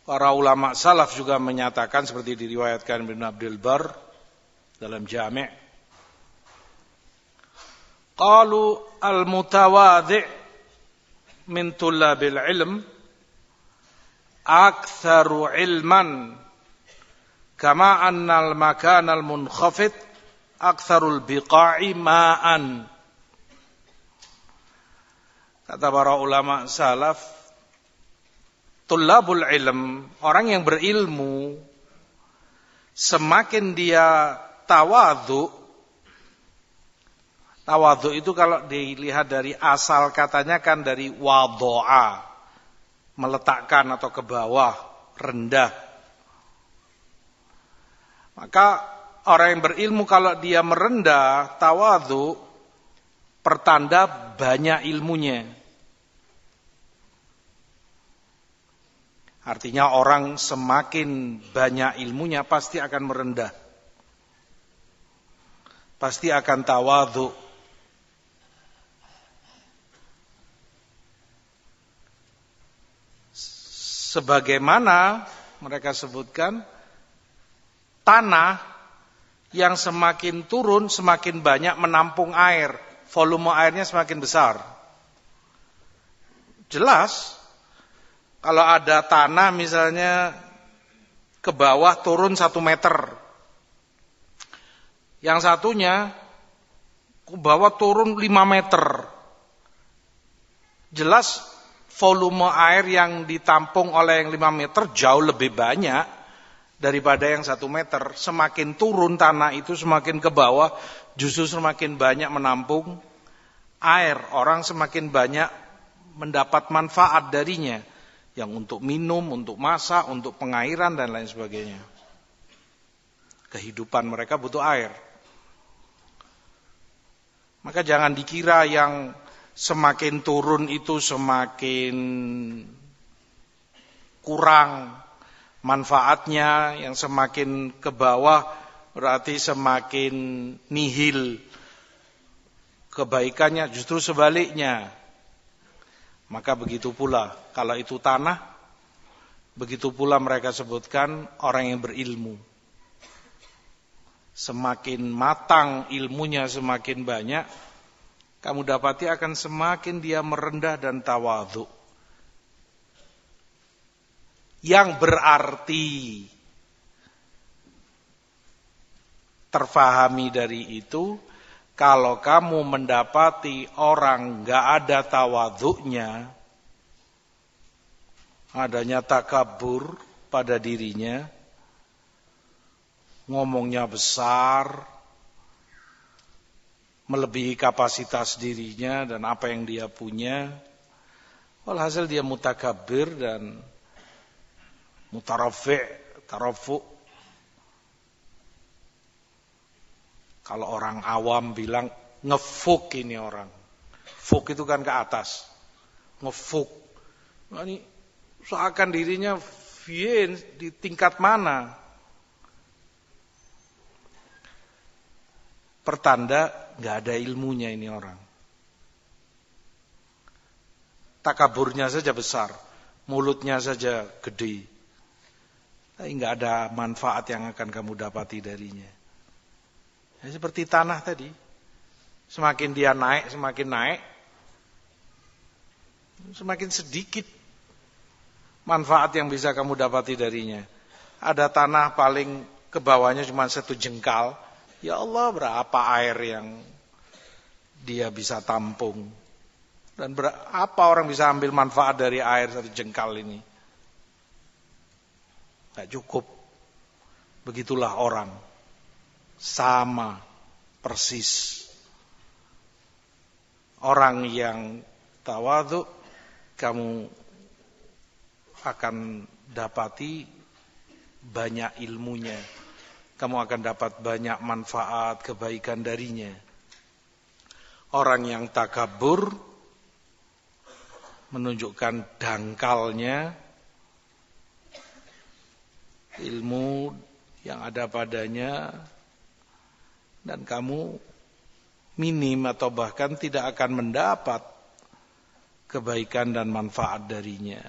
Para ulama salaf juga menyatakan seperti diriwayatkan Ibnu Abdul Bar dalam Jami'. Qalu al-mutawadhi' min tullabil ilm aktsaru ilman kama anna al-makan al-munkhafid aktsarul biqa'i ma'an. Kata para ulama salaf, tullabul ilm, orang yang berilmu, semakin dia tawadhu. Tawadhu itu kalau dilihat dari asal katanya kan dari wado'a, meletakkan atau ke bawah, rendah. Maka orang yang berilmu kalau dia merendah, tawadhu, pertanda banyak ilmunya. Artinya orang semakin banyak ilmunya pasti akan merendah. Pasti akan tawadhu. Sebagaimana mereka sebutkan, tanah yang semakin turun semakin banyak menampung air. Volume airnya semakin besar. Jelas. Kalau ada tanah misalnya ke bawah turun 1 meter. Yang satunya ke bawah turun 5 meter. Jelas volume air yang ditampung oleh yang 5 meter jauh lebih banyak daripada yang 1 meter. Semakin turun tanah itu semakin ke bawah justru semakin banyak menampung air. Orang semakin banyak mendapat manfaat darinya. Yang untuk minum, untuk masak, untuk pengairan dan lain sebagainya. Kehidupan mereka butuh air. Maka jangan dikira yang semakin turun itu semakin kurang manfaatnya, yang semakin ke bawah berarti semakin nihil kebaikannya, justru sebaliknya. Maka begitu pula, kalau itu tanah, begitu pula mereka sebutkan orang yang berilmu. Semakin matang ilmunya, semakin banyak, kamu dapati akan semakin dia merendah dan tawadhu. Yang berarti terfahami dari itu, kalau kamu mendapati orang gak ada tawadhu'nya, adanya takabur pada dirinya, ngomongnya besar, melebihi kapasitas dirinya dan apa yang dia punya, walhasil dia mutakabir dan tarafu'. Kalau orang awam bilang ngefuk ini orang. Fuk itu kan ke atas. Ngefuk. Nah, ini seakan dirinya di tingkat mana? Pertanda nggak ada ilmunya ini orang. Takaburnya saja besar, mulutnya saja gede. Tapi nggak ada manfaat yang akan kamu dapati darinya. Ya, seperti tanah tadi, semakin dia naik, semakin sedikit manfaat yang bisa kamu dapati darinya. Ada tanah paling ke bawahnya cuma 1 jengkal, ya Allah berapa air yang dia bisa tampung. Dan apa orang bisa ambil manfaat dari air 1 jengkal ini? Gak cukup. Begitulah orang. Sama persis. Orang yang tawadhu, kamu akan dapati banyak ilmunya. Kamu akan dapat banyak manfaat, kebaikan darinya. Orang yang takabur menunjukkan dangkalnya ilmu yang ada padanya, dan kamu minim atau bahkan tidak akan mendapat kebaikan dan manfaat darinya.